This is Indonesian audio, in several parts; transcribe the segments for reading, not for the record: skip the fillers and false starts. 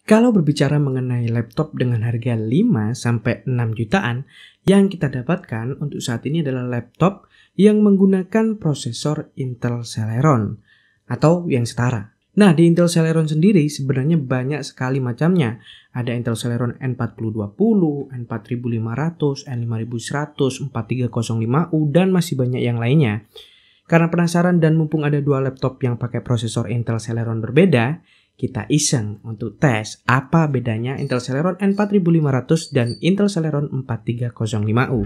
Kalau berbicara mengenai laptop dengan harga 5-6 jutaan, yang kita dapatkan untuk saat ini adalah laptop yang menggunakan prosesor Intel Celeron atau yang setara. Nah, di Intel Celeron sendiri sebenarnya banyak sekali macamnya. Ada Intel Celeron N4020, N4500, N5100, 4305U, dan masih banyak yang lainnya. Karena penasaran dan mumpung ada dua laptop yang pakai prosesor Intel Celeron berbeda, kita iseng untuk tes apa bedanya Intel Celeron N4500 dan Intel Celeron 4305U.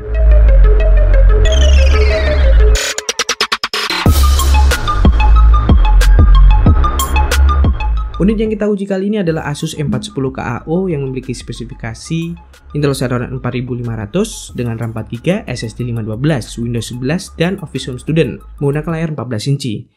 Unit yang kita uji kali ini adalah Asus M410KAO yang memiliki spesifikasi Intel Celeron 4500 dengan RAM 4GB, SSD 512, Windows 11, dan Office Home Student menggunakan layar 14 inci.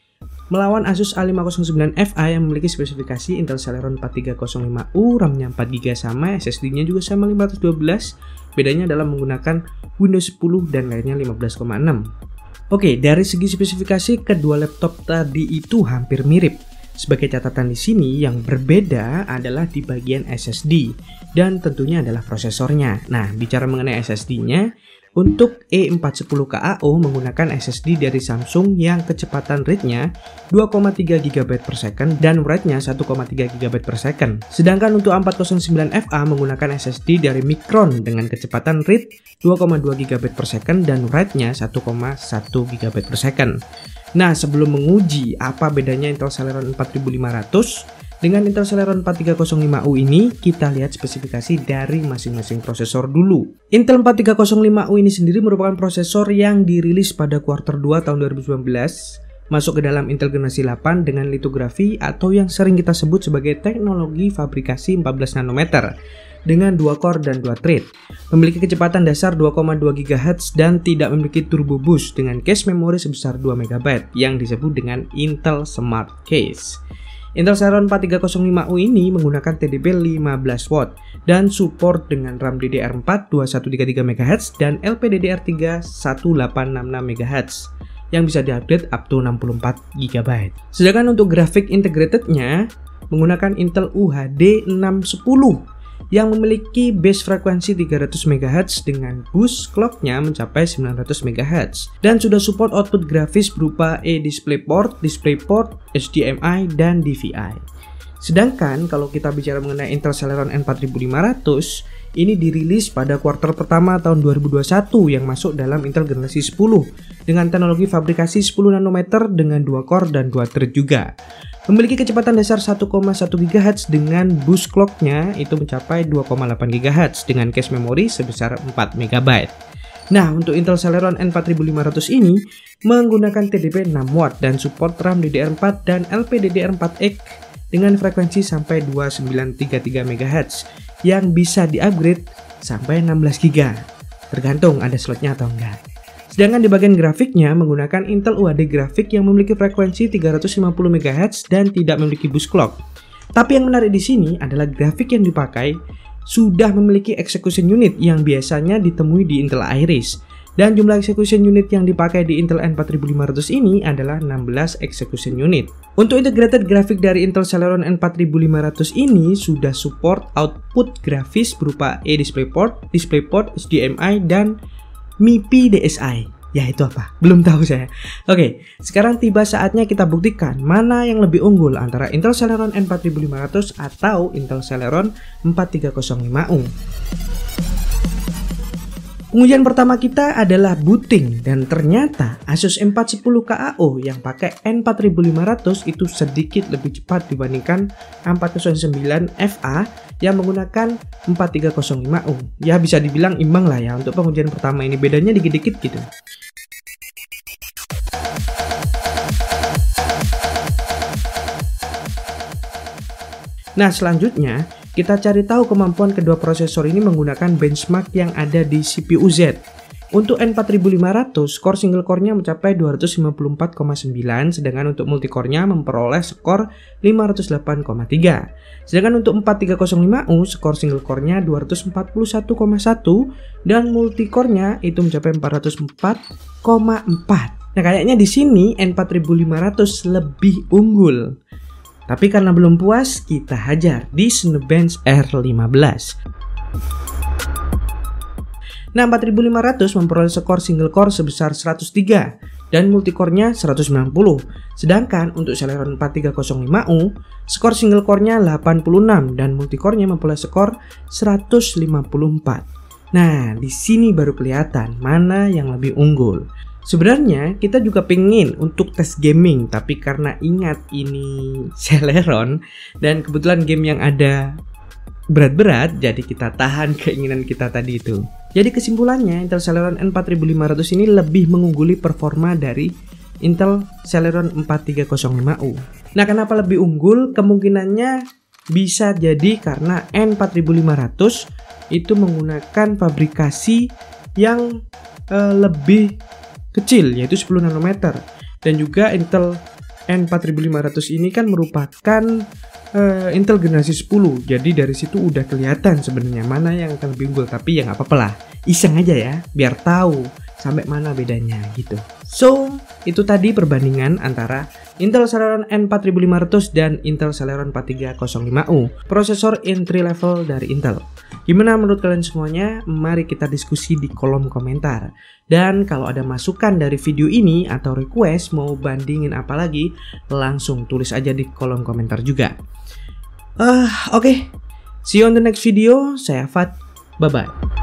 Melawan Asus A509FA yang memiliki spesifikasi Intel Celeron 4305U, RAM-nya 4GB sama, SSD-nya juga sama 512, bedanya adalah menggunakan Windows 10 dan layarnya 15,6. Oke, dari segi spesifikasi kedua laptop tadi itu hampir mirip. Sebagai catatan di sini yang berbeda adalah di bagian SSD dan tentunya adalah prosesornya. Nah, bicara mengenai SSD-nya, untuk E410KAO menggunakan SSD dari Samsung yang kecepatan read-nya 2,3 GB per second dan write-nya 1,3 GB per second. Sedangkan untuk A409FA menggunakan SSD dari Micron dengan kecepatan read 2,2 GB per second dan write-nya 1,1 GB per second. Nah, sebelum menguji apa bedanya Intel Celeron 4500 dengan Intel Celeron 4305U ini, kita lihat spesifikasi dari masing-masing prosesor dulu. Intel 4305U ini sendiri merupakan prosesor yang dirilis pada kuartal 2 tahun 2019, masuk ke dalam Intel generasi 8 dengan litografi atau yang sering kita sebut sebagai teknologi fabrikasi 14 nanometer dengan 2 core dan 2 thread. Memiliki kecepatan dasar 2,2 GHz dan tidak memiliki turbo boost dengan cache memori sebesar 2 MB yang disebut dengan Intel Smart Cache. Intel Celeron 4305U ini menggunakan TDP 15W dan support dengan RAM DDR4 2133 MHz dan LPDDR3 1866 MHz yang bisa diupdate up to 64 GB. Sedangkan untuk grafik integratednya menggunakan Intel UHD 610 yang memiliki base frekuensi 300 MHz dengan boost clocknya mencapai 900 MHz dan sudah support output grafis berupa eDisplayPort, DisplayPort, HDMI, dan DVI. Sedangkan kalau kita bicara mengenai Intel Celeron N4500, ini dirilis pada kuartal pertama tahun 2021 yang masuk dalam Intel generasi 10 dengan teknologi fabrikasi 10 nanometer dengan 2 core dan 2 thread juga. Memiliki kecepatan dasar 1,1 GHz dengan boost clocknya itu mencapai 2,8 GHz dengan cache memori sebesar 4 MB. Nah, untuk Intel Celeron N4500 ini menggunakan TDP 6W dan support RAM DDR4 dan LPDDR4X dengan frekuensi sampai 2933 MHz yang bisa di-upgrade sampai 16 GB, tergantung ada slotnya atau enggak. Sedangkan di bagian grafiknya menggunakan Intel UHD grafik yang memiliki frekuensi 350 MHz dan tidak memiliki boost clock. Tapi yang menarik di sini adalah grafik yang dipakai sudah memiliki execution unit yang biasanya ditemui di Intel Iris. Dan jumlah execution unit yang dipakai di Intel N4500 ini adalah 16 execution unit. Untuk integrated grafik dari Intel Celeron N4500 ini sudah support output grafis berupa eDisplayPort, DisplayPort, HDMI, dan MIPI DSi. Ya, itu apa? Belum tahu saya. Oke, sekarang tiba saatnya kita buktikan mana yang lebih unggul antara Intel Celeron N4500 atau Intel Celeron 4305U. Pengujian pertama kita adalah booting dan ternyata Asus M410KAO yang pakai N4500 itu sedikit lebih cepat dibandingkan A409FA yang menggunakan 4305U. Ya, bisa dibilang imbang lah ya untuk pengujian pertama ini, bedanya dikit-dikit gitu. Nah, selanjutnya kita cari tahu kemampuan kedua prosesor ini menggunakan benchmark yang ada di CPU Z. Untuk N4500, core single core-nya mencapai 254,9, sedangkan untuk multicore-nya memperoleh skor 508,3. Sedangkan untuk 4305U, skor single core-nya 241,1 dan multicore-nya itu mencapai 404,4. Nah, kayaknya di sini N4500 lebih unggul. Tapi karena belum puas, kita hajar di Cinebench R15. Nah, 4500 memperoleh skor single core sebesar 103 dan multicore-nya 190. Sedangkan untuk Celeron 4305U, skor single core-nya 86 dan multicore-nya memperoleh skor 154. Nah, di sini baru kelihatan mana yang lebih unggul. Sebenarnya kita juga pengen untuk tes gaming, tapi karena ingat ini Celeron dan kebetulan game yang ada berat-berat, jadi kita tahan keinginan kita tadi itu. Jadi kesimpulannya, Intel Celeron N4500 ini lebih mengungguli performa dari Intel Celeron 4305U. Nah, kenapa lebih unggul? Kemungkinannya bisa jadi karena N4500 itu menggunakan fabrikasi yang lebih kecil, yaitu 10 nanometer. Dan juga Intel N4500 ini kan merupakan Intel generasi 10. Jadi dari situ udah kelihatan sebenarnya mana yang akan lebih unggul. Tapi ya nggak apa-apa lah, iseng aja ya, biar tahu sampai mana bedanya gitu. So, itu tadi perbandingan antara Intel Celeron N4500 dan Intel Celeron 4305U, prosesor entry level dari Intel. Gimana menurut kalian semuanya? Mari kita diskusi di kolom komentar. Dan kalau ada masukan dari video ini atau request mau bandingin apa lagi, langsung tulis aja di kolom komentar juga. Oke. See you on the next video. Saya Fat. Bye-bye.